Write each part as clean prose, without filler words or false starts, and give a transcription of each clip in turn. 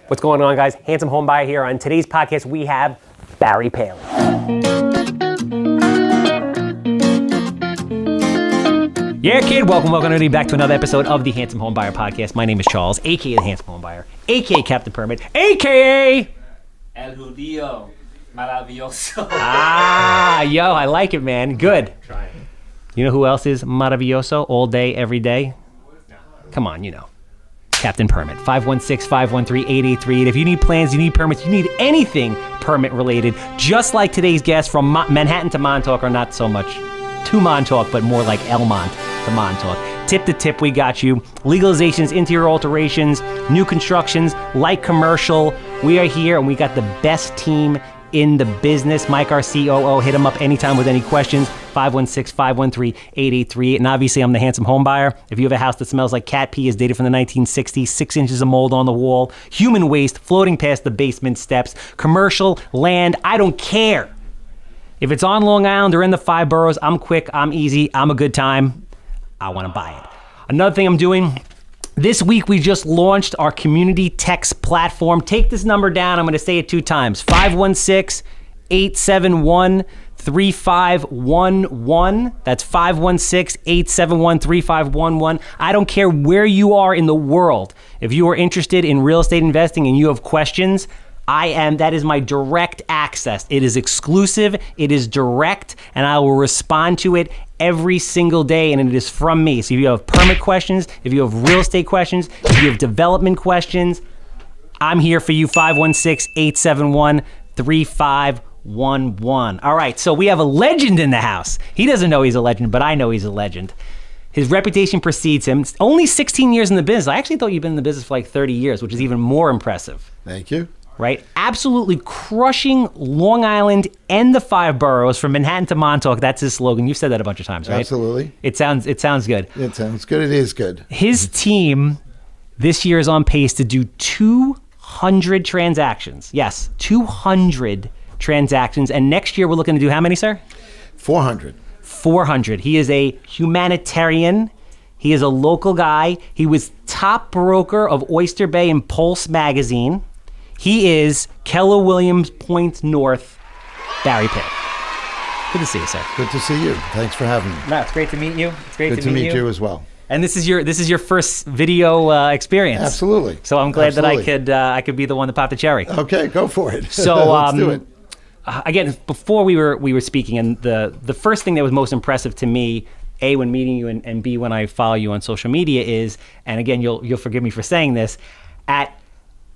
What's going on, guys? Handsome Homebuyer here. On today's podcast, we have Barry Paley. Yeah, kid. Welcome everybody back to another episode of the Handsome Homebuyer podcast. My name is Charles, a.k.a. the Handsome Homebuyer, a.k.a. Captain Permit, a.k.a. El Judío Maravilloso. Yo, I like it, man. Good. Trying. You know who else is maravilloso all day, every day? Come on, you know. Captain Permit, 516-513-8838. If you need plans, you need permits, you need anything permit related, just like today's guest from Manhattan to Montauk, or not so much to Montauk, but more like Elmont to Montauk. Tip to tip, we got you. Legalizations, interior alterations, new constructions, light commercial. We are here and we got the best team in the business. Mike, our COO, hit him up anytime with any questions. 516-513-8838. And obviously, I'm the Handsome Homebuyer. If you have a house that smells like cat pee, is dated from the 1960s, 6 inches of mold on the wall, human waste floating past the basement steps, commercial, land, I don't care. If it's on Long Island or in the 5 boroughs, I'm quick, I'm easy, I'm a good time. I want to buy it. Another thing I'm doing, this week we just launched our community text platform. Take this number down. I'm going to say it 2 times. 516-871-3511. That's 516-871-3511. I don't care where you are in the world. If you are interested in real estate investing and you have questions, that is my direct access. It is exclusive, it is direct, and I will respond to it every single day, and it is from me. So if you have permit questions, if you have real estate questions, if you have development questions, I'm here for you, 516-871-3511. All right, so we have a legend in the house. He doesn't know he's a legend, but I know he's a legend. His reputation precedes him. It's only 16 years in the business. I actually thought you've been in the business for like 30 years, which is even more impressive. Thank you. Right? Absolutely crushing Long Island and the 5 boroughs from Manhattan to Montauk. That's his slogan. You've said that a bunch of times, right? Absolutely. It sounds good. It sounds good. It is good. His team this year is on pace to do 200 transactions. Yes, 200 transactions. And next year we're looking to do how many, sir? 400. 400. He is a humanitarian. He is a local guy. He was top broker of Oyster Bay and Pulse magazine. He is Keller Williams Point North, Barry Paley. Good to see you, sir. Good to see you. Thanks for having me. No, it's great to meet you. It's great Good to meet you as well. And this is your first video experience. Absolutely. So I'm glad that I could be the one to pop the cherry. Okay, go for it. So let's do it. Again, before we were speaking, and the first thing that was most impressive to me, A, when meeting you, and B, when I follow you on social media is, and again, you'll forgive me for saying this,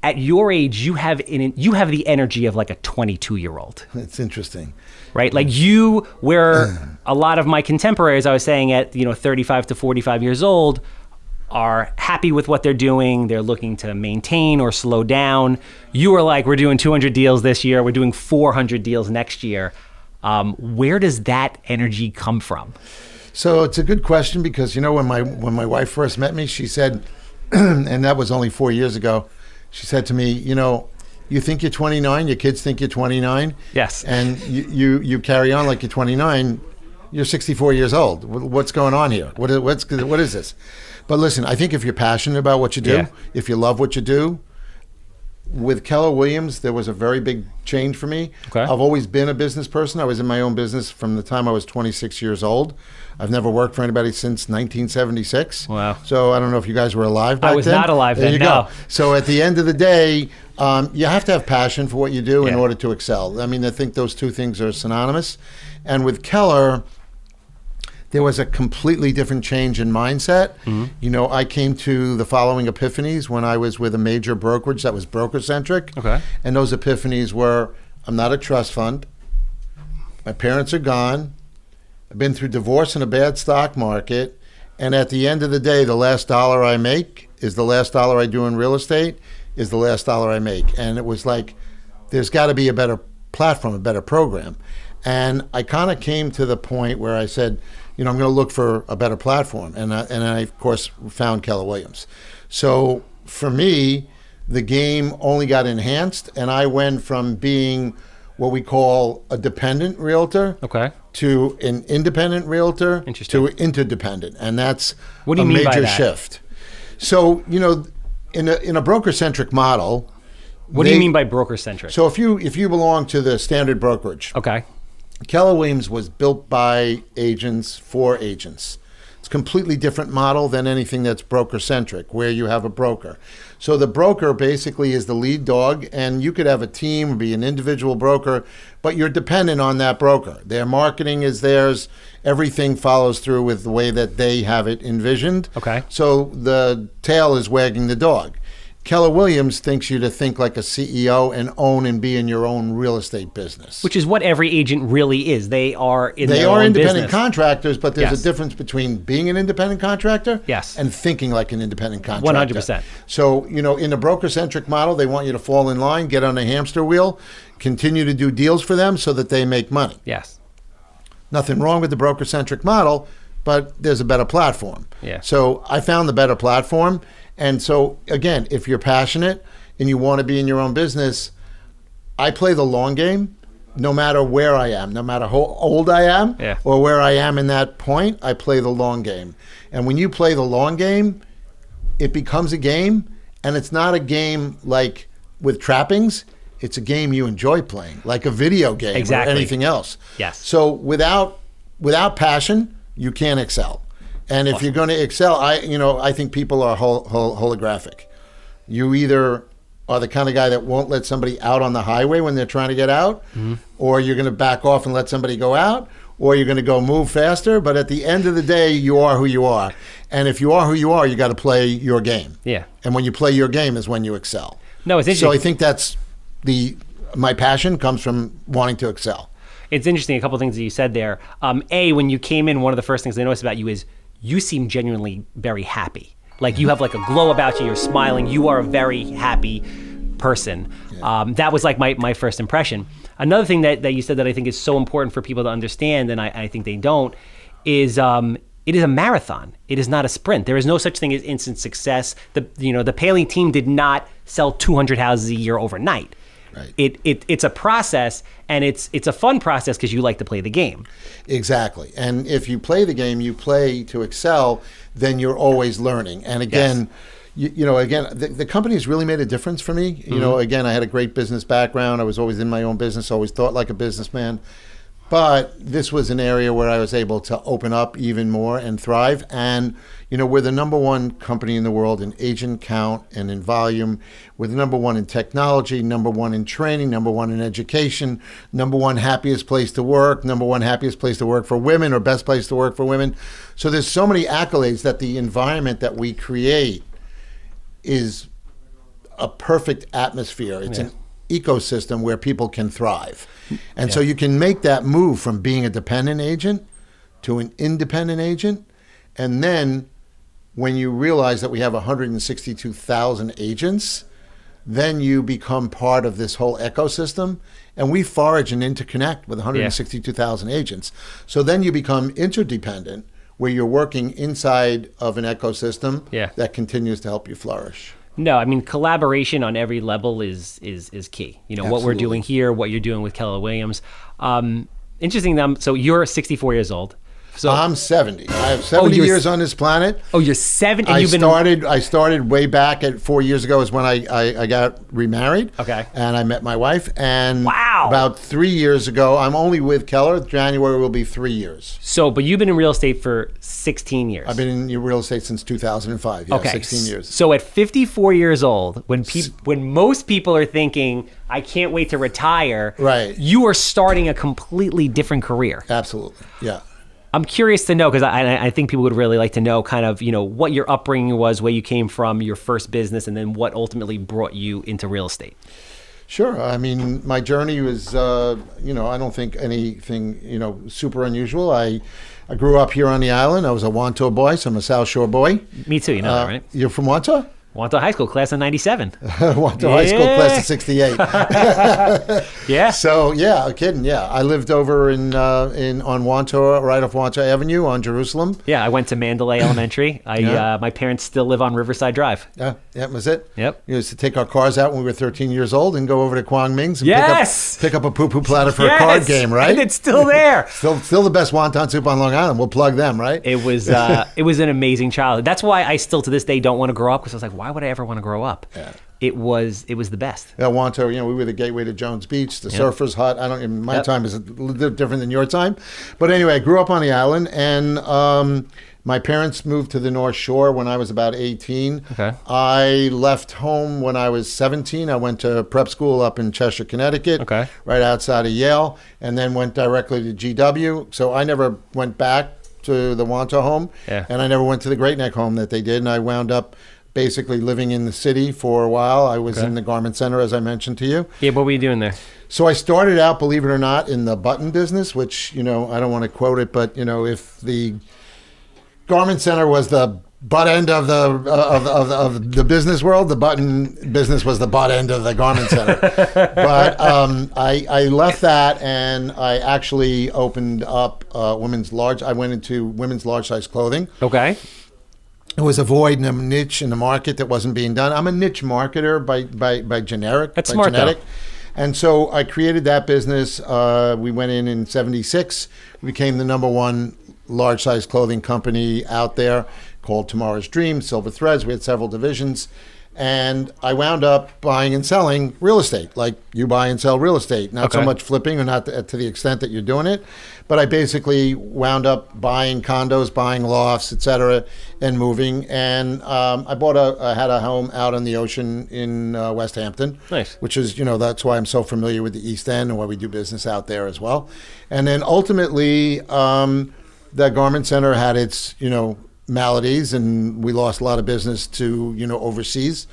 at your age, you have the energy of like a 22-year-old. It's interesting. Right? Like where a lot of my contemporaries, I was saying at 35 to 45 years old, are happy with what they're doing. They're looking to maintain or slow down. You are like, we're doing 200 deals this year. We're doing 400 deals next year. Where does that energy come from? So it's a good question because, when my wife first met me, she said, and that was only 4 years ago, she said to me, you think you're 29, your kids think you're 29. Yes. And you carry on like you're 29, you're 64 years old. What's going on here? What is this? But listen, I think if you're passionate about what you do, if you love what you do, with Keller Williams, there was a very big change for me. Okay. I've always been a business person. I was in my own business from the time I was 26 years old. I've never worked for anybody since 1976. Wow. So I don't know if you guys were alive back then. I was not alive then, There you no. go. So at the end of the day, you have to have passion for what you do in order to excel. I mean, I think those two things are synonymous. And with Keller, there was a completely different change in mindset. Mm-hmm. I came to the following epiphanies when I was with a major brokerage that was broker-centric. Okay. And those epiphanies were, I'm not a trust fund. My parents are gone. I've been through divorce and a bad stock market. And at the end of the day, the last dollar I make is the last dollar I do in real estate is the last dollar I make. And it was like, there's got to be a better platform, a better program. And I kind of came to the point where I said, I'm going to look for a better platform. And I, of course, found Keller Williams. So for me, the game only got enhanced, and I went from being what we call a dependent realtor to an independent realtor to interdependent. And that's what do you mean by major that? Shift. So, in a broker-centric model, What do you mean by broker-centric? So if you belong to the standard brokerage, Okay. Keller Williams was built by agents for agents. It's a completely different model than anything that's broker-centric, where you have a broker. So the broker basically is the lead dog, and you could have a team or be an individual broker, but you're dependent on that broker. Their marketing is theirs. Everything follows through with the way that they have it envisioned. Okay. So the tail is wagging the dog. Keller Williams thinks you to think like a CEO and own and be in your own real estate business. Which is what every agent really is. They are in They their are own independent business. contractors, but there's Yes. a difference between being an independent contractor Yes. and thinking like an independent contractor. 100%. So, in the broker-centric model, they want you to fall in line, get on a hamster wheel, continue to do deals for them so that they make money. Yes. Nothing wrong with the broker-centric model, but there's a better platform. Yeah. So I found the better platform. And so, again, if you're passionate and you want to be in your own business, I play the long game no matter where I am, no matter how old I am Yeah. or where I am in that point, I play the long game. And when you play the long game, it becomes a game, and it's not a game like with trappings. It's a game you enjoy playing, like a video game Exactly. or anything else. Yes. So without passion, you can't excel. And if you're going to excel, I think people are holographic. You either are the kind of guy that won't let somebody out on the highway when they're trying to get out, or you're going to back off and let somebody go out, or you're going to go move faster. But at the end of the day, you are who you are. And if you are who you are, you got to play your game. Yeah. And when you play your game is when you excel. No, it's interesting. So I think that's my passion comes from wanting to excel. It's interesting, a couple of things that you said there. When you came in, one of the first things I noticed about you is you seem genuinely very happy. Like you have like a glow about you, you're smiling, you are a very happy person. Yeah. That was like my first impression. Another thing that you said that I think is so important for people to understand, and I think they don't, is it is a marathon. It is not a sprint. There is no such thing as instant success. The Paley team did not sell 200 houses a year overnight. Right. It's a process, and it's a fun process because you like to play the game. Exactly. And if you play the game, you play to excel, then you're always learning. And again, the company has really made a difference for me. Again, I had a great business background. I was always in my own business, always thought like a businessman. But this was an area where I was able to open up even more and thrive. And, we're the number one company in the world in agent count and in volume. We're the number one in technology, number one in training, number one in education, number one happiest place to work, number one happiest place to work for women, or best place to work for women. So there's so many accolades that the environment that we create is a perfect atmosphere. It's an ecosystem where people can thrive. And so you can make that move from being a dependent agent to an independent agent. And then when you realize that we have 162,000 agents, then you become part of this whole ecosystem. And we forage and interconnect with 162,000 agents. So then you become interdependent, where you're working inside of an ecosystem that continues to help you flourish. No, I mean, collaboration on every level is key. What we're doing here, what you're doing with Keller Williams. Interesting. So you're 64 years old. So I'm 70. I have 70 years on this planet. Oh, you're 70. I started way back at 4 years ago is when I got remarried. Okay. And I met my wife. And wow. About 3 years ago, I'm only with Keller. January will be 3 years. So, but you've been in real estate for 16 years. I've been in real estate since 2005. Yeah, 16 years. So at 54 years old, when most people are thinking, I can't wait to retire, right, you are starting a completely different career. Absolutely. Yeah. I'm curious to know, because I think people would really like to know kind of, what your upbringing was, where you came from, your first business, and then what ultimately brought you into real estate. Sure. I mean, my journey was, I don't think anything, super unusual. I grew up here on the island. I was a Wantagh boy, so I'm a South Shore boy. Me too, that, right? You're from Wantagh? Wantagh High School, class of 97. Wantagh High School, class of 68. Yeah. So, kidding. Yeah. I lived over on Wantagh, right off Wantagh Avenue on Jerusalem. Yeah, I went to Mandalay Elementary. My parents still live on Riverside Drive. Yeah, that was it. Yep. We used to take our cars out when we were 13 years old and go over to Kwang Ming's and pick up a poo-poo platter for a card game, right? And it's still there. still the best wonton soup on Long Island. We'll plug them, right? It was an amazing childhood. That's why I still to this day don't want to grow up, because I was like, why would I ever want to grow up? Yeah. it was the best. Yeah, Wanto, we were the gateway to Jones Beach, the surfer's hut. My time is a little bit different than your time. But anyway, I grew up on the island, and my parents moved to the North Shore when I was about 18. Okay. I left home when I was 17. I went to prep school up in Cheshire, Connecticut, right outside of Yale, and then went directly to GW. So I never went back to the Wanto home, and I never went to the Great Neck home that they did, and I wound up basically living in the city for a while. I was in the garment center, as I mentioned to you. Yeah, what were you doing there? So I started out, believe it or not, in the button business, which, I don't want to quote it, but, if the garment center was the butt end of the business world, the button business was the butt end of the garment center. But I left that, and I actually opened up I went into women's large size clothing. Okay. It was a void and a niche in the market that wasn't being done. I'm a niche marketer by generic. That's by smart, genetic. though. And so I created that business. We went in 76. We became the number one large size clothing company out there, called Tomorrow's Dream, Silver Threads. We had several divisions. And I wound up buying and selling real estate, like you buy and sell real estate. Not so much flipping, or not to the extent that you're doing it, but I basically wound up buying condos, buying lofts, et cetera, and moving. And I had a home out on the ocean in West Hampton. Nice. Which is, that's why I'm so familiar with the East End and why we do business out there as well. And then ultimately, the garment center had its, maladies, and we lost a lot of business to overseas,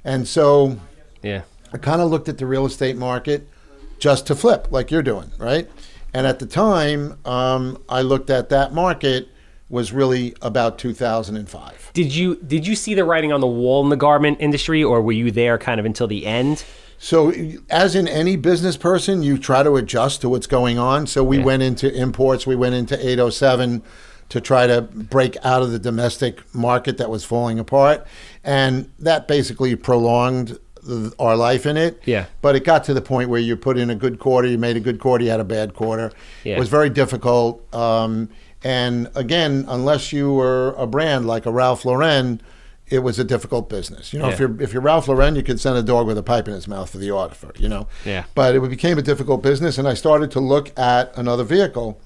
and so I kind of looked at the real estate market just to flip, like you're doing, right? And at the time, I looked at that market was really about 2005. Did you see the writing on the wall in the garment industry, or were you there kind of until the end? So as in any business person, you try to adjust to what's going on. So we went into imports, we went into 807 to try to break out of the domestic market that was falling apart. And that basically prolonged our life in it. Yeah. But it got to the point where you put in a good quarter, you made a good quarter, you had a bad quarter. Yeah. It was very difficult. And again, unless you were a brand like a Ralph Lauren, it was a difficult business. If you're Ralph Lauren, you could send a dog with a pipe in his mouth for the auditor, Yeah. But it became a difficult business, and I started to look at another vehicle.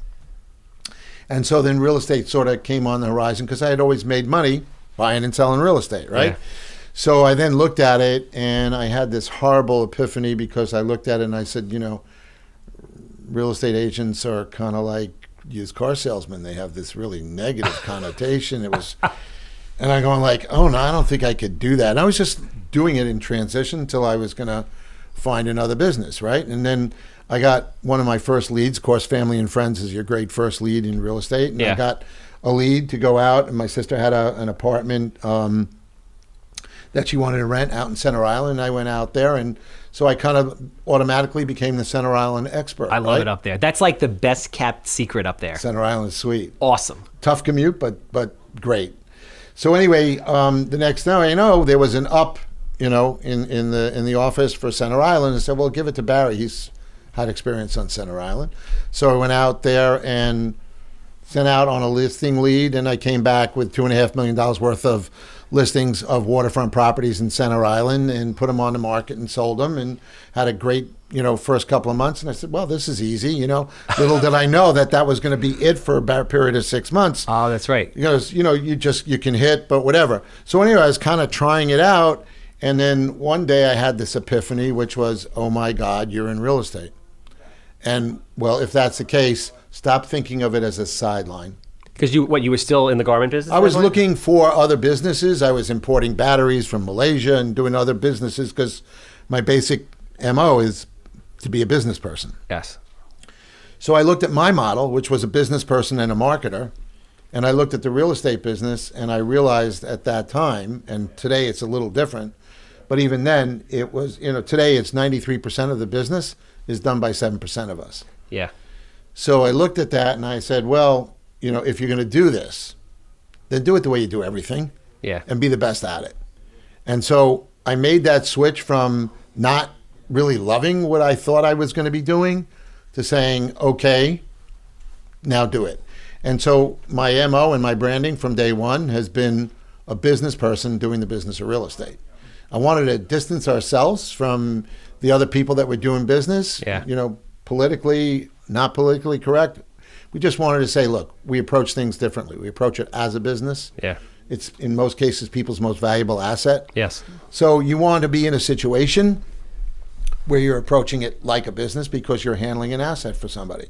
And so then real estate sort of came on the horizon, because I had always made money buying and selling real estate, right? Yeah. So I then looked at it, and I had this horrible epiphany, because I looked at it and I said, real estate agents are kind of like used car salesmen. They have this really negative connotation. And I'm going like, oh no, I don't think I could do that. And I was just doing it in transition until I was going to find another business, right? And then I got one of my first leads. Of course, family and friends is your great first lead in real estate. And I got a lead to go out, and my sister had an apartment that she wanted to rent out in Center Island. I went out there, and so I kind of automatically became the Center Island expert. I love it up there. That's like the best kept secret up there. Center Island is sweet. Awesome. Tough commute, but great. So anyway, the next thing I know, there was an up, in the office for Center Island. I said, well, give it to Barry. He's had experience on Center Island. So I went out there and sent out on a listing lead, and I came back with $2.5 million worth of listings of waterfront properties in Center Island, and put them on the market and sold them, and had a great, first couple of months. And I said, well, this is easy, Little did I know that was going to be it for about a period of 6 months. Oh, that's right. Because, you can hit, but whatever. So anyway, I was kind of trying it out. And then one day I had this epiphany, which was, oh my God, you're in real estate. And well, if that's the case, stop thinking of it as a sideline. Because you were still in the garment business? I was looking for other businesses. I was importing batteries from Malaysia and doing other businesses, because my basic MO is to be a business person. Yes. So I looked at my model, which was a business person and a marketer, and I looked at the real estate business, and I realized at that time, and today it's a little different, but even then it was, today it's 93% of the business is done by 7% of us. Yeah. So I looked at that and I said, well, if you're going to do this, then do it the way you do everything. Yeah. And be the best at it. And so I made that switch from not really loving what I thought I was going to be doing to saying, okay, now do it. And so my MO and my branding from day one has been a business person doing the business of real estate. I wanted to distance ourselves from the other people that were doing business. Yeah. Politically, not politically correct. We just wanted to say, look, we approach things differently. We approach it as a business. Yeah. It's in most cases people's most valuable asset. Yes. So you want to be in a situation where you're approaching it like a business because you're handling an asset for somebody.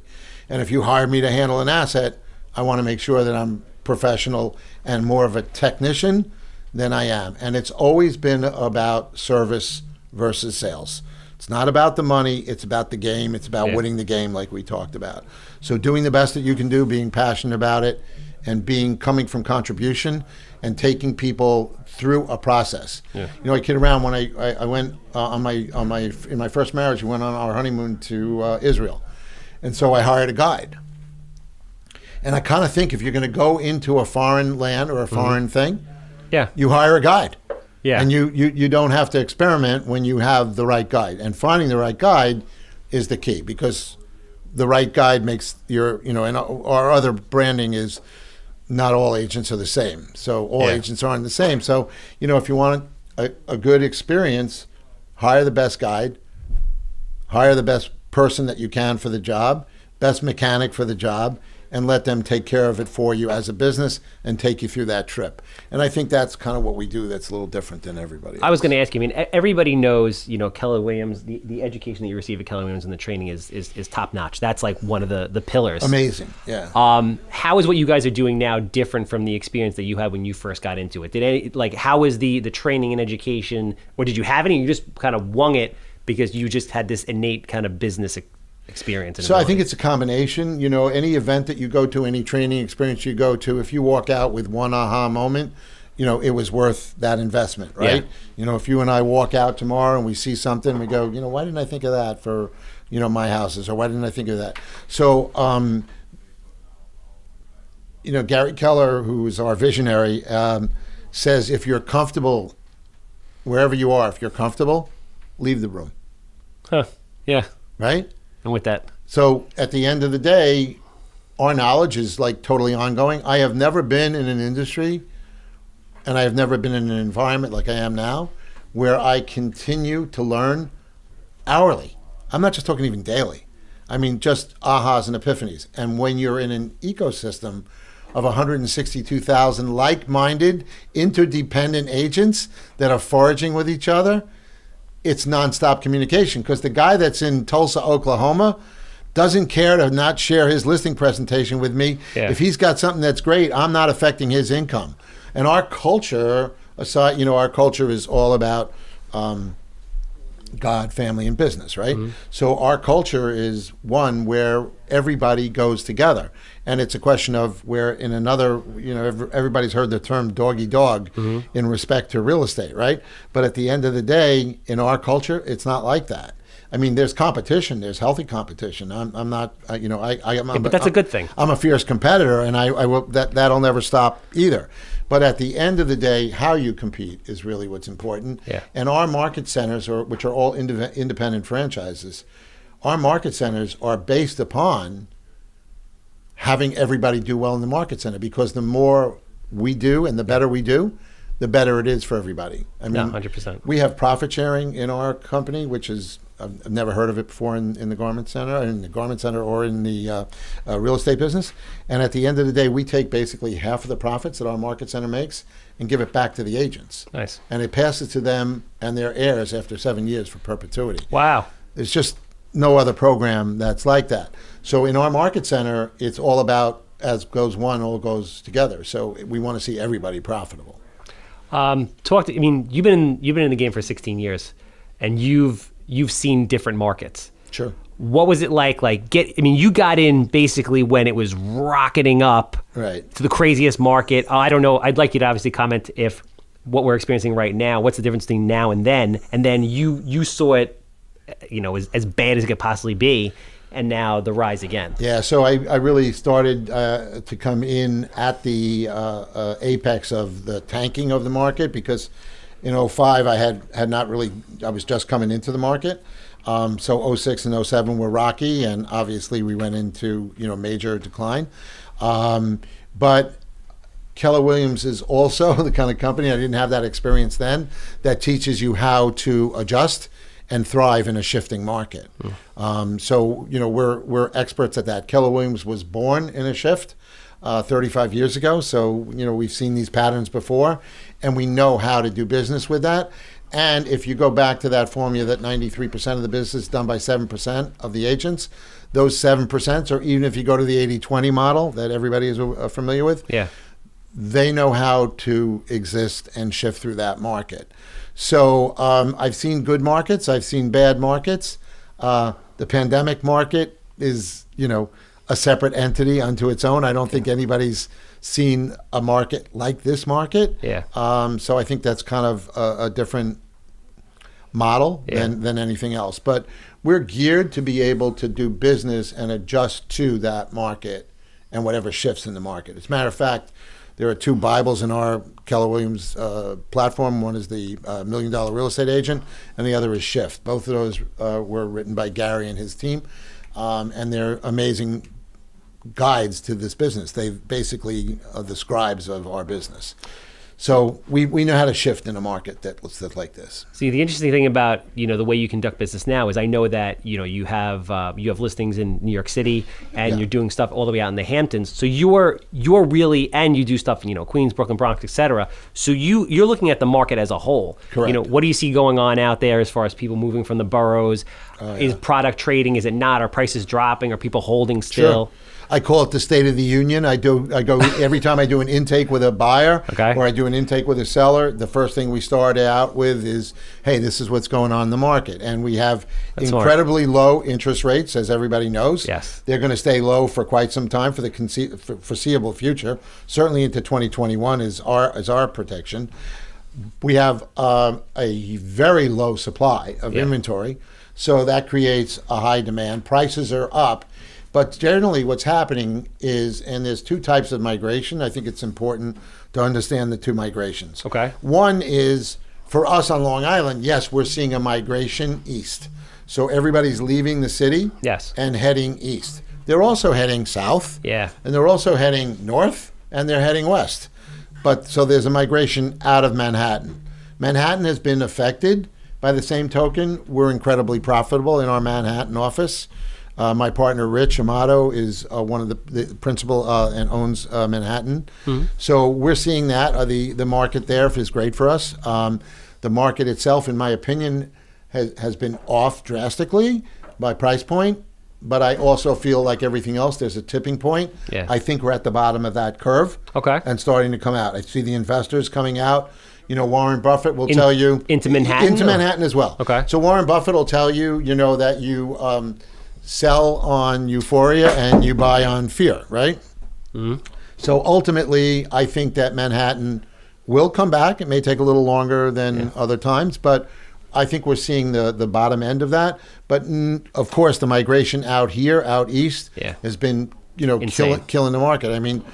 And if you hire me to handle an asset, I want to make sure that I'm professional and more of a technician than I am. And it's always been about service versus sales. It's not about the money, it's about the game, it's about winning the game like we talked about. So doing the best that you can do, being passionate about it, and coming from contribution and taking people through a process. Yeah. I kid around when I went in my first marriage, we went on our honeymoon to Israel. And so I hired a guide. And I kind of think if you're going to go into a foreign land or a foreign thing, you hire a guide. Yeah. And you don't have to experiment when you have the right guide. And finding the right guide is the key, because the right guide makes and our other branding is not all agents are the same. So all agents aren't the same. So, if you want a good experience, hire the best guide, hire the best person that you can for the job, best mechanic for the job, and let them take care of it for you as a business and take you through that trip. And I think that's kind of what we do that's a little different than everybody else. I was going to ask you, everybody knows, Keller Williams, the education that you receive at Keller Williams and the training is top notch. That's like one of the pillars. Amazing, yeah. How is what you guys are doing now different from the experience that you had when you first got into it? How is the training and education, or did you have any? You just kind of wung it because you just had this innate kind of business experience. So I think it's a combination. Any event that you go to, any training experience you go to, if you walk out with one aha moment, it was worth that investment, right? Yeah. If you and I walk out tomorrow and we see something, we go, why didn't I think of that for, my houses, or why didn't I think of that? So, Gary Keller, who's our visionary, says if you're comfortable wherever you are, if you're comfortable, leave the room. Huh. Yeah. Right? And with that. So at the end of the day, our knowledge is like totally ongoing. I have never been in an industry, and I have never been in an environment like I am now, where I continue to learn hourly. I'm not just talking even daily. I mean, just ahas and epiphanies. And when you're in an ecosystem of 162,000 like-minded, interdependent agents that are foraging with each other, it's nonstop communication, because the guy that's in Tulsa, Oklahoma, doesn't care to not share his listing presentation with me. Yeah. If he's got something that's great, I'm not affecting his income. And our culture, our culture is all about God, family, and business, right? Mm-hmm. So our culture is one where everybody goes together. And it's a question of where in another, everybody's heard the term doggy dog in respect to real estate, right? But at the end of the day, in our culture, it's not like that. I mean, there's competition. There's healthy competition. I'm not, but that's a good thing. I'm a fierce competitor, and I will, that'll never stop either. But at the end of the day, how you compete is really what's important. Yeah. And our market centers, which are all independent franchises, our market centers are based upon having everybody do well in the market center, because the more we do and the better we do, the better it is for everybody. I mean, 100%. We have profit sharing in our company, which is, I've never heard of it before in the garment center, or in the real estate business. And at the end of the day, we take basically half of the profits that our market center makes and give it back to the agents. Nice. And it passes to them and their heirs after 7 years for perpetuity. Wow. There's just no other program that's like that. So in our market center, it's all about, as goes one, all goes together. So we want to see everybody profitable. You've been in the game for 16 years, and you've seen different markets. Sure. What was it like? You got in basically when it was rocketing up, right, to the craziest market. I don't know. I'd like you to obviously comment if what we're experiencing right now, what's the difference between now and then you saw it, as bad as it could possibly be, and now the rise again. Yeah, so I really started to come in at the apex of the tanking of the market, because in 2005 I had not really, I was just coming into the market. So 2006 and 2007 were rocky, and obviously we went into major decline. But Keller Williams is also the kind of company, I didn't have that experience then, that teaches you how to adjust and thrive in a shifting market. So, we're experts at that. Keller Williams was born in a shift 35 years ago. So, we've seen these patterns before, and we know how to do business with that. And if you go back to that formula that 93% of the business is done by 7% of the agents, those 7%, or even if you go to the 80-20 model that everybody is familiar with, they know how to exist and shift through that market. So I've seen good markets. I've seen bad markets. The pandemic market is, a separate entity unto its own. I don't think anybody's seen a market like this market. So I think that's kind of a different model than anything else. But we're geared to be able to do business and adjust to that market and whatever shifts in the market. As a matter of fact, there are two Bibles in our Keller Williams platform. One is the $1 Million Real Estate Agent, and the other is Shift. Both of those were written by Gary and his team, and they're amazing guides to this business. They basically are the scribes of our business. So we know how to shift in a market that's like this. See, the interesting thing about the way you conduct business now is I know that you have listings in New York City and you're doing stuff all the way out in the Hamptons. So you're really, and you do stuff Queens, Brooklyn, Bronx, etc. So you're looking at the market as a whole. Correct. What do you see going on out there as far as people moving from the boroughs? Is product trading? Is it not? Are prices dropping? Are people holding still? Sure. I call it the State of the Union. I go every time I do an intake with a buyer or I do an intake with a seller, the first thing we start out with is, hey, this is what's going on in the market. And we have incredibly low interest rates, as everybody knows. Yes. They're going to stay low for quite some time for the foreseeable future. Certainly into 2021 is our protection. We have a very low supply of inventory, so that creates a high demand. Prices are up. But generally what's happening is, and there's two types of migration. I think it's important to understand the two migrations. Okay. One is, for us on Long Island, yes, we're seeing a migration east. So everybody's leaving the city and heading east. They're also heading south. And they're also heading north, and they're heading west. But so there's a migration out of Manhattan. Manhattan has been affected. By the same token, we're incredibly profitable in our Manhattan office. My partner, Rich Amato, is one of the principal and owns Manhattan. So we're seeing that. The market there is great for us. The market itself, in my opinion, has been off drastically by price point. But I also feel like everything else, there's a tipping point. I think we're at the bottom of that curve and starting to come out. I see the investors coming out. Warren Buffett will tell you. Into Manhattan? Into Manhattan as well. So Warren Buffett will tell you, that you sell on euphoria and you buy on fear, right? So ultimately, I think that Manhattan will come back. It may take a little longer than other times, but I think we're seeing the bottom end of that. But of course, the migration out east has been, killing the market. I mean,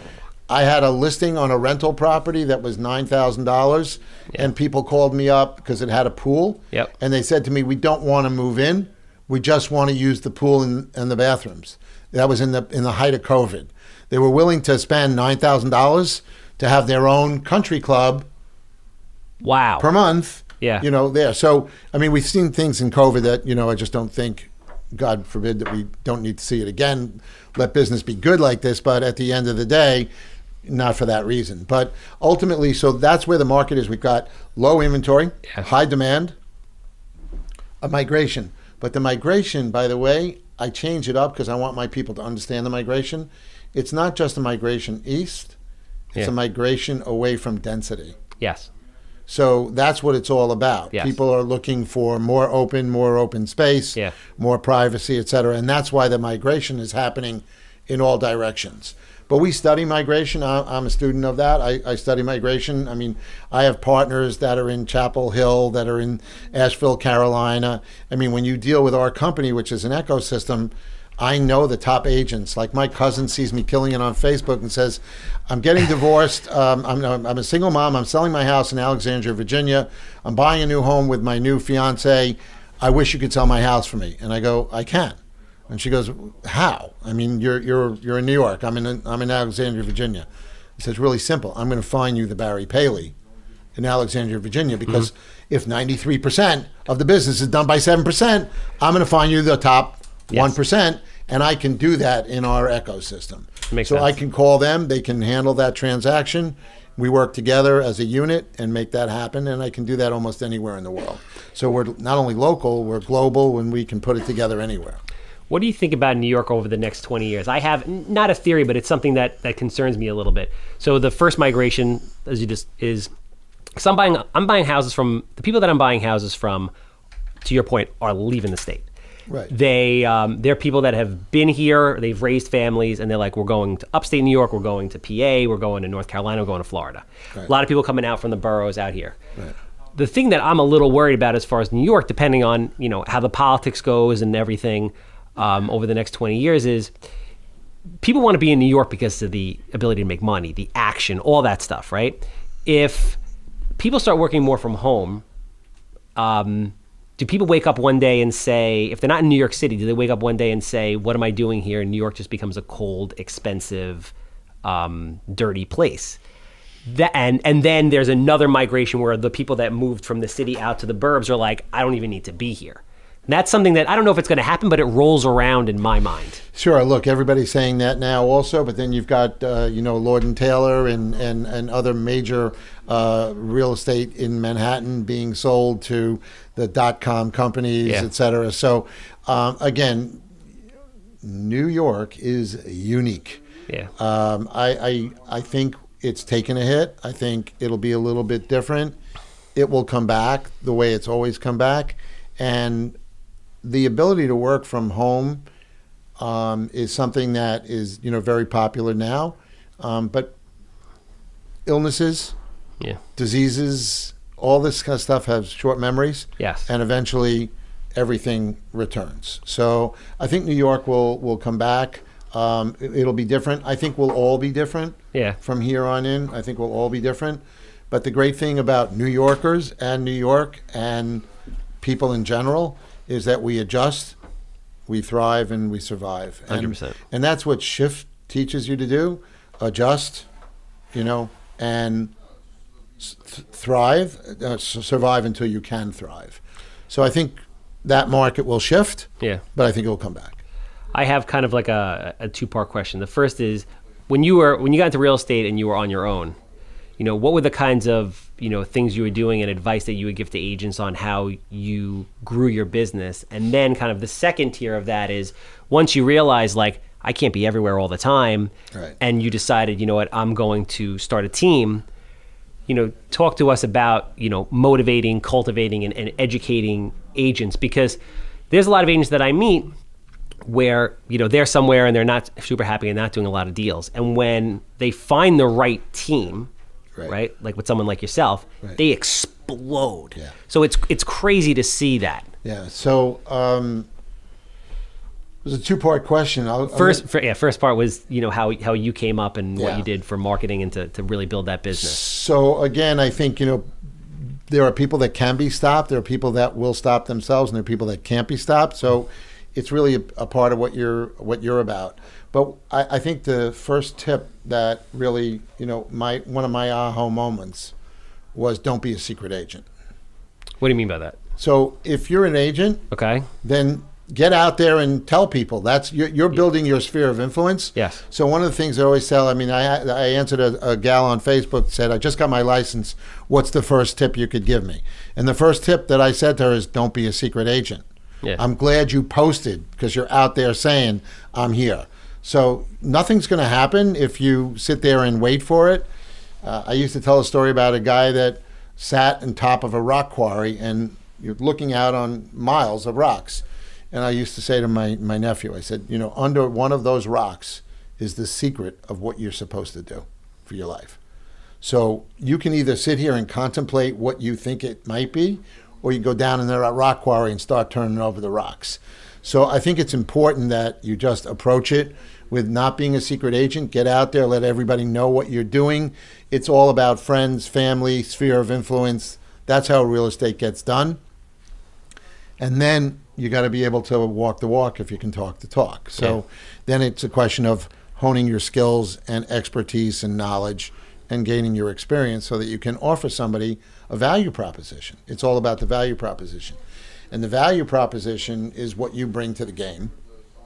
I had a listing on a rental property that was $9,000, and people called me up because it had a pool, and they said to me, "We don't want to move in. We just want to use the pool and the bathrooms." That was in the height of COVID. They were willing to spend $9,000 to have their own country club. Wow. Per month. There. So, I mean, we've seen things in COVID that, I just don't think, God forbid, that we don't need to see it again. Let business be good like this, but at the end of the day, not for that reason. But ultimately, so that's where the market is. We've got low inventory, high demand, a migration. But the migration, by the way, I change it up because I want my people to understand the migration. It's not just a migration east. It's a migration away from density. So that's what it's all about. People are looking for more open space, more privacy, et cetera. And that's why the migration is happening in all directions. But we study migration. I'm a student of that. I study migration. I mean, I have partners that are in Chapel Hill, that are in Asheville, Carolina. I mean, when you deal with our company, which is an ecosystem, I know the top agents. Like my cousin sees me killing it on Facebook and says, "I'm getting divorced. I'm a single mom. I'm selling my house in Alexandria, Virginia. I'm buying a new home with my new fiance. I wish you could sell my house for me." And I go, "I can." And she goes, "How? I mean, you're in New York. I'm in Alexandria, Virginia." He says, really simple. I'm going to find you the Barry Paley in Alexandria, Virginia, because if 93% of the business is done by 7%, I'm going to find you the top 1%, and I can do that in our ecosystem. Makes so sense. I can call them, they can handle that transaction. We work together as a unit and make that happen, and I can do that almost anywhere in the world. So we're not only local, we're global, and we can put it together anywhere. What do you think about New York over the next 20 years? I have not a theory, but it's something that concerns me a little bit. So the first migration, as you just is, because I'm buying houses from the people that I'm buying houses from. To your point, are leaving the state. Right. They're people that have been here, they've raised families, and they're like, we're going to upstate New York, we're going to PA, we're going to North Carolina, we're going to Florida. Right. A lot of people coming out from the boroughs out here. Right. The thing that I'm a little worried about as far as New York, depending on how the politics goes and everything over the next 20 years, is people want to be in New York because of the ability to make money, the action, all that stuff, right? If people start working more from home, do people wake up one day and say, if they're not in New York City, do they wake up one day and say, what am I doing here? And New York just becomes a cold, expensive, dirty place. And then there's another migration where the people that moved from the city out to the burbs are like, I don't even need to be here. And that's something that I don't know if it's going to happen, but it rolls around in my mind. Sure. Look, everybody's saying that now also, but then you've got, Lord and Taylor and other major real estate in Manhattan being sold to the .com companies, et cetera. So, again, New York is unique. Yeah. I think it's taken a hit. I think it'll be a little bit different. It will come back the way it's always come back. And the ability to work from home is something that is, very popular now. But illnesses, diseases, all this kind of stuff has short memories. Yes. And eventually everything returns. So I think New York will come back. It'll be different. I think we'll all be different from here on in. I think we'll all be different. But the great thing about New Yorkers and New York and people in general is that we adjust, we thrive, and we survive. 100%. And that's what shift teaches you to do, adjust, and thrive, survive until you can thrive. So I think that market will shift, but I think it will come back. I have kind of like a two-part question. The first is, when you got into real estate and you were on your own, what were the kinds of things you were doing and advice that you would give to agents on how you grew your business? And then kind of the second tier of that is, once you realize, like, I can't be everywhere all the time, right, and you decided, what, I'm going to start a team, talk to us about, motivating, cultivating, and educating agents, because there's a lot of agents that I meet where, they're somewhere and they're not super happy and not doing a lot of deals. And when they find the right team, right? Like with someone like yourself, they explode. Yeah. So it's crazy to see that. Yeah. So it was a two-part question. First part was, how you came up and what you did for marketing and to really build that business. So again, I think, there are people that can be stopped. There are people that will stop themselves, and there are people that can't be stopped. So it's really a part of what you're about. But I think the first tip that really, one of my aha moments was, don't be a secret agent. What do you mean by that? So if you're an agent, then get out there and tell people. That's you're building your sphere of influence. Yes. So one of the things I always tell, I answered a gal on Facebook, said, I just got my license. What's the first tip you could give me? And the first tip that I said to her is, don't be a secret agent. Yeah. I'm glad you posted, because you're out there saying, I'm here. So nothing's going to happen if you sit there and wait for it. I used to tell a story about a guy that sat on top of a rock quarry, and you're looking out on miles of rocks. And I used to say to my nephew, I said, under one of those rocks is the secret of what you're supposed to do for your life. So you can either sit here and contemplate what you think it might be, or you go down in that rock quarry and start turning over the rocks. So I think it's important that you just approach it with not being a secret agent. Get out there, let everybody know what you're doing. It's all about friends, family, sphere of influence. That's how real estate gets done. And then you got to be able to walk the walk if you can talk the talk. So then it's a question of honing your skills and expertise and knowledge and gaining your experience so that you can offer somebody a value proposition. It's all about the value proposition. And the value proposition is what you bring to the game.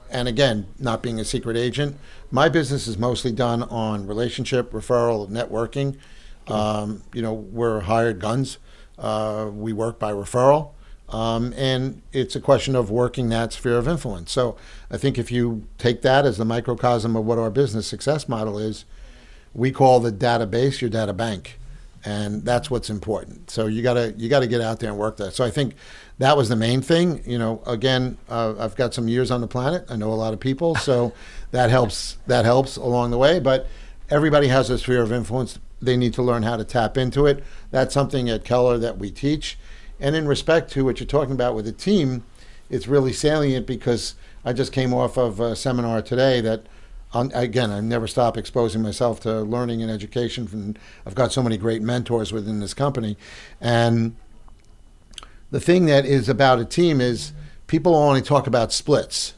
And again, not being a secret agent, my business is mostly done on relationship, referral, networking. We're hired guns. We work by referral. And it's a question of working that sphere of influence. So I think if you take that as the microcosm of what our business success model is, we call the database your data bank. And that's what's important. So you gotta get out there and work that. So I think that was the main thing. Again, I've got some years on the planet. I know a lot of people, so that helps along the way. But everybody has a sphere of influence. They need to learn how to tap into it. That's something at Keller that we teach. And in respect to what you're talking about with the team, it's really salient because I just came off of a seminar today that, again, I never stop exposing myself to learning and education. I've got so many great mentors within this company. And the thing that is about a team is people only talk about splits.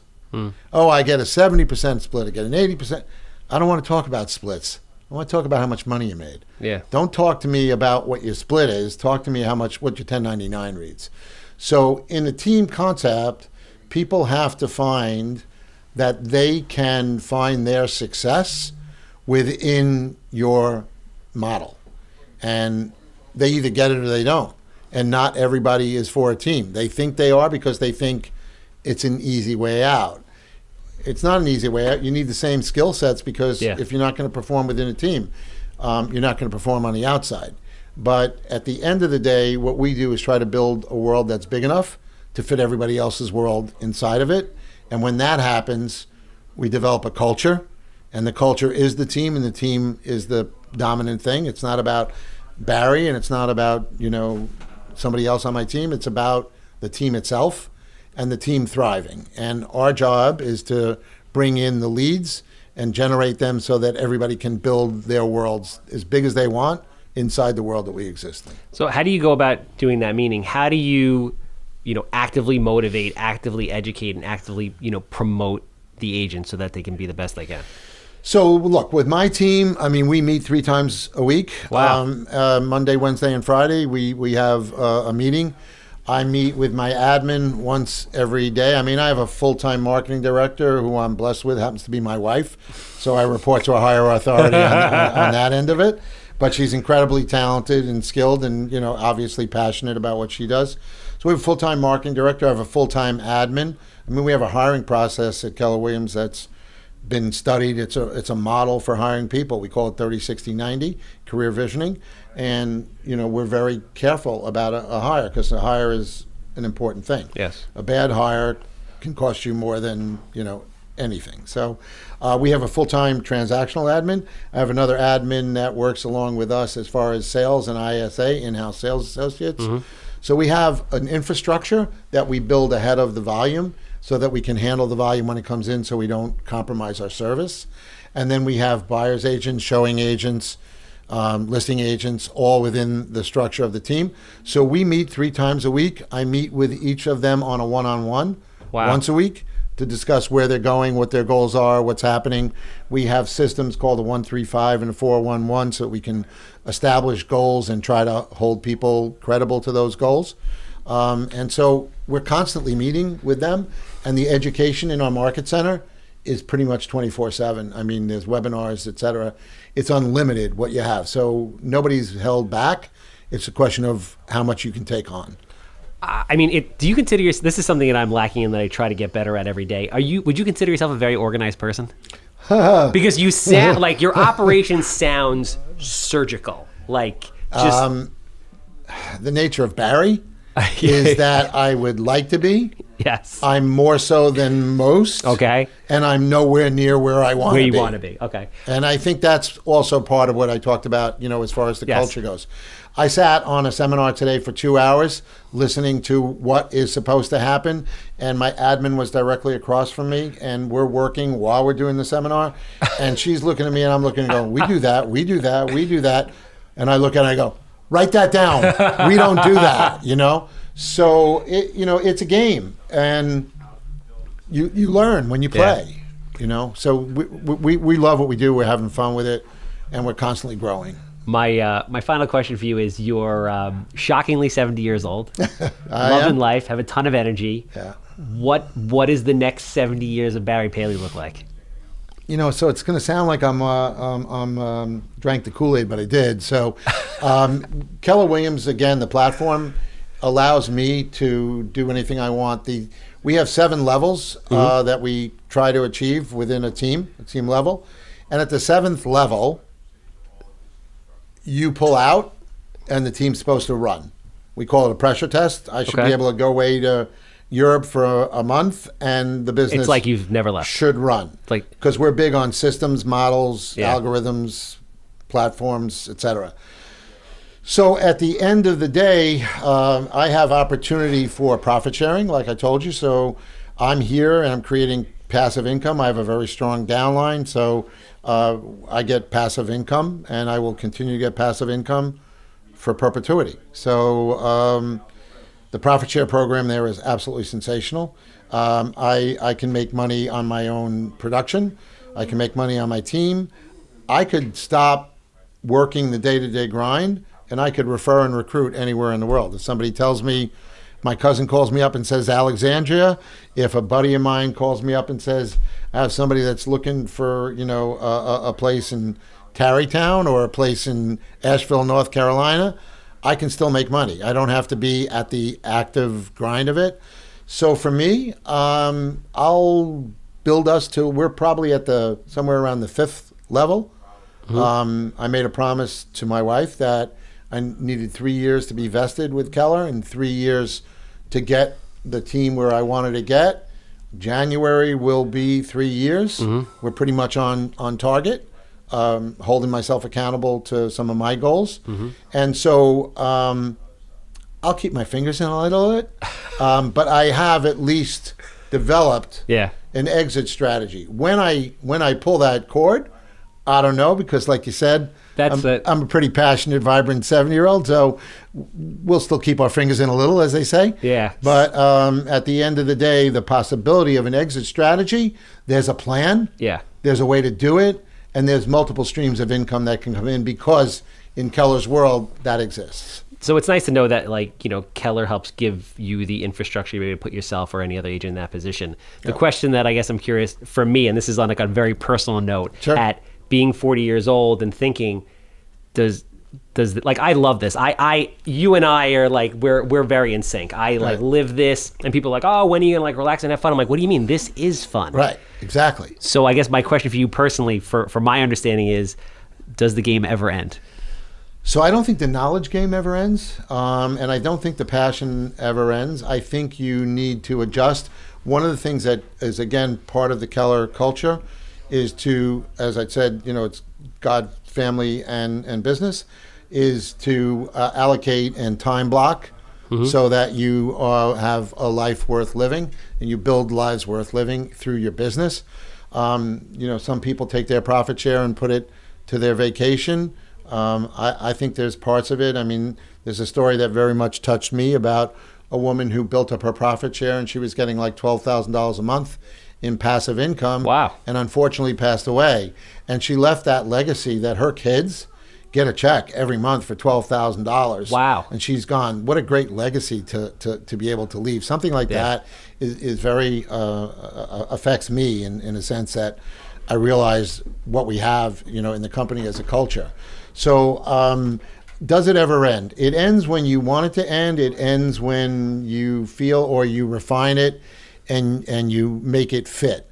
Oh, I get a 70% split, I get an 80%. I don't want to talk about splits. I want to talk about how much money you made. Yeah. Don't talk to me about what your split is. Talk to me what your 1099 reads. So in a team concept, people have to find that they can find their success within your model. And they either get it or they don't. And not everybody is for a team. They think they are because they think it's an easy way out. It's not an easy way out. You need the same skill sets because if you're not going to perform within a team, you're not going to perform on the outside. But at the end of the day, what we do is try to build a world that's big enough to fit everybody else's world inside of it. And when that happens, we develop a culture, and the culture is the team, and the team is the dominant thing. It's not about Barry, and it's not about, somebody else on my team. It's about the team itself and the team thriving. And our job is to bring in the leads and generate them so that everybody can build their worlds as big as they want inside the world that we exist in. So how do you go about doing that? Meaning, how do you, actively motivate, actively educate, and actively, promote the agents so that they can be the best they can? So look, with my team, we meet 3 times a week. Wow. Monday, Wednesday, and Friday, we have a meeting. I meet with my admin once every day. I have a full-time marketing director who I'm blessed with, happens to be my wife. So I report to a higher authority on that end of it. But she's incredibly talented and skilled and, obviously passionate about what she does. So we have a full-time marketing director. I have a full-time admin. We have a hiring process at Keller Williams that's been studied. It's a model for hiring people. We call it 30-60-90, career visioning. And, we're very careful about a hire because a hire is an important thing. Yes. A bad hire can cost you more than, anything. So we have a full-time transactional admin. I have another admin that works along with us as far as sales and ISA, in-house sales associates. Mm-hmm. So we have an infrastructure that we build ahead of the volume so that we can handle the volume when it comes in so we don't compromise our service. And then we have buyer's agents, showing agents, listing agents, all within the structure of the team. So we meet 3 times a week. I meet with each of them on a one-on-one once a week to discuss where they're going, what their goals are, what's happening. We have systems called the 135 and the 411 so that we can establish goals and try to hold people credible to those goals. And so we're constantly meeting with them, and the education in our market center is pretty much 24/7. There's webinars, et cetera. It's unlimited what you have. So nobody's held back. It's a question of how much you can take on. Do you consider this is something that I'm lacking in that I try to get better at every day. Would you consider yourself a very organized person? Because you sound like your operation sounds surgical. The nature of Barry is that I would like to be. Yes. I'm more so than most. Okay. And I'm nowhere near where I want to be. Where you want to be. Okay. And I think that's also part of what I talked about, as far as the culture goes. I sat on a seminar today for 2 hours listening to what is supposed to happen, and my admin was directly across from me, and we're working while we're doing the seminar, and she's looking at me and I'm looking and going, we do that, we do that, we do that. And I look at her and I go, write that down. We don't do that, So it's a game, and you learn when you play. Yeah. So we love what we do. We're having fun with it, and we're constantly growing. My final question for you is: you're shockingly 70 years old, loving life, have a ton of energy. Yeah. What is the next 70 years of Barry Paley look like? So it's going to sound like I'm drank the Kool-Aid, but I did. So Keller Williams, again, the platform allows me to do anything I want. We have 7 levels that we try to achieve within a team level. And at the 7th level, you pull out and the team's supposed to run. We call it a pressure test. I should be able to go away to Europe for a month and the business it's like you've never left. Should run. Because we're big on systems, models, algorithms, platforms, etc. So at the end of the day, I have opportunity for profit sharing, like I told you. So I'm here and I'm creating passive income. I have a very strong downline, so I get passive income, and I will continue to get passive income for perpetuity. So the profit share program there is absolutely sensational. I can make money on my own production. I can make money on my team. I could stop working the day-to-day grind, and I could refer and recruit anywhere in the world. If somebody tells me, my cousin calls me up and says Alexandria, if a buddy of mine calls me up and says, I have somebody that's looking for, a place in Tarrytown or a place in Asheville, North Carolina, I can still make money. I don't have to be at the active grind of it. So for me, I'll build us to, we're probably at somewhere around the 5th level. I made a promise to my wife that I needed 3 years to be vested with Keller and 3 years to get the team where I wanted to get. January will be 3 years. We're pretty much on target, holding myself accountable to some of my goals. And so I'll keep my fingers in a little bit, but I have at least developed an exit strategy. When I pull that cord, I don't know, because like you said, I'm a pretty passionate, vibrant 70-year-old, so we'll still keep our fingers in a little, as they say. Yeah. But at the end of the day, the possibility of an exit strategy, there's a plan. Yeah. There's a way to do it, and there's multiple streams of income that can come in because in Keller's world, that exists. So it's nice to know that, Keller helps give you the infrastructure to put yourself or any other agent in that position. The question that I guess I'm curious for me, and this is on a very personal note, at being 40 years old and thinking, does I love this. You and I are we're very in sync. I live this, and people are like, oh, when are you gonna relax and have fun? I'm like, what do you mean? This is fun. Right. Exactly. So I guess my question for you personally, for my understanding, is, does the game ever end? So I don't think the knowledge game ever ends, and I don't think the passion ever ends. I think you need to adjust. One of the things that is, again, part of the Keller culture is to, as I said, it's God, family, and business, is to allocate and time block so that you have a life worth living and you build lives worth living through your business. Some people take their profit share and put it to their vacation. I think there's parts of it. I mean, there's a story that very much touched me about a woman who built up her profit share, and she was getting like $12,000 a month in passive income. Wow. And unfortunately passed away. And she left that legacy that her kids get a check every month for $12,000. Wow. And she's gone. What a great legacy to be able to leave. Something like that is very, affects me in a sense that I realize what we have, in the company as a culture. So does it ever end? It ends when you want it to end. It ends when you feel or you refine it and you make it fit.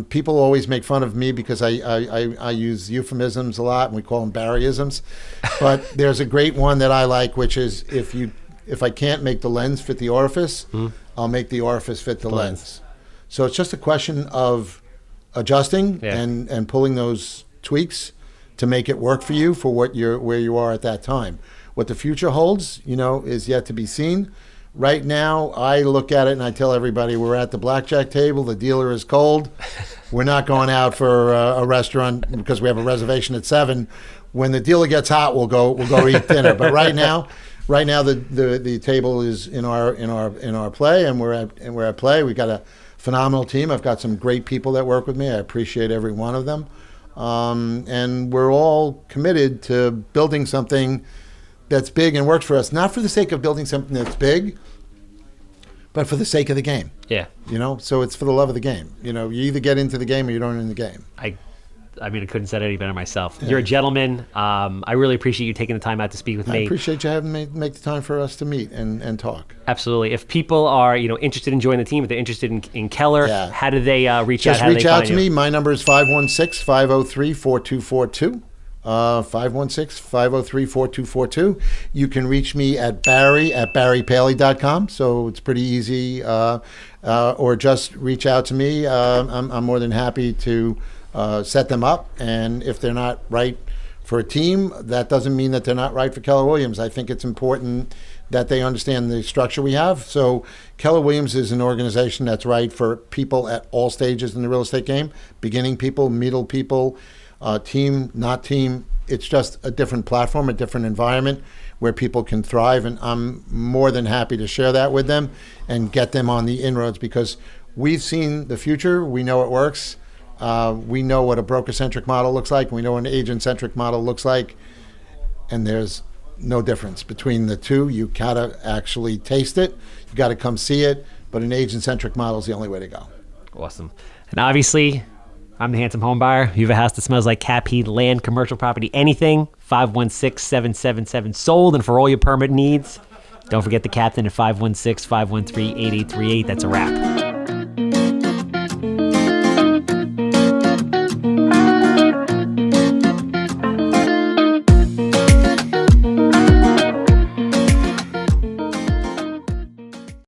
People always make fun of me because I use euphemisms a lot, and we call them Barryisms. But there's a great one that I like, which is if I can't make the lens fit the orifice, I'll make the orifice fit the lens. So it's just a question of adjusting and pulling those tweaks to make it work for you for where you are at that time. What the future holds, is yet to be seen. Right now, I look at it and I tell everybody we're at the blackjack table. The dealer is cold. We're not going out for a restaurant because we have a reservation at 7. When the dealer gets hot, we'll go eat dinner. But right now, the table is in our play, and we're at play. We got a phenomenal team. I've got some great people that work with me. I appreciate every one of them. And we're all committed to building something that's big and works for us, not for the sake of building something that's big, but for the sake of the game. Yeah. So it's for the love of the game. You either get into the game or you don't in the game. I mean, I couldn't say it any better myself. You're a gentleman. I really appreciate you taking the time out to speak with me. I appreciate you having me make the time for us to meet and talk. Absolutely. If people are, interested in joining the team, if they're interested in Keller, how do they reach out? Just How do reach they out find to you? me. My number is 516-503-4242. 516-503-4242. You can reach me at barrypaley.com. So it's pretty easy. Or just reach out to me. I'm more than happy to set them up. And if they're not right for a team, that doesn't mean that they're not right for Keller Williams. I think it's important that they understand the structure we have. So Keller Williams is an organization that's right for people at all stages in the real estate game, beginning people, middle people, team, not team. It's just a different platform, a different environment where people can thrive. And I'm more than happy to share that with them and get them on the inroads, because we've seen the future. We know it works. We know what a broker-centric model looks like. We know what an agent-centric model looks like. And there's no difference between the two. You gotta actually taste it. You gotta come see it. But an agent-centric model is the only way to go. Awesome. And obviously, I'm the handsome home buyer. You have a house that smells like cap heat, land, commercial property, anything, 516-777-SOLD. And for all your permit needs, don't forget the captain at 516-513-8838. That's a wrap.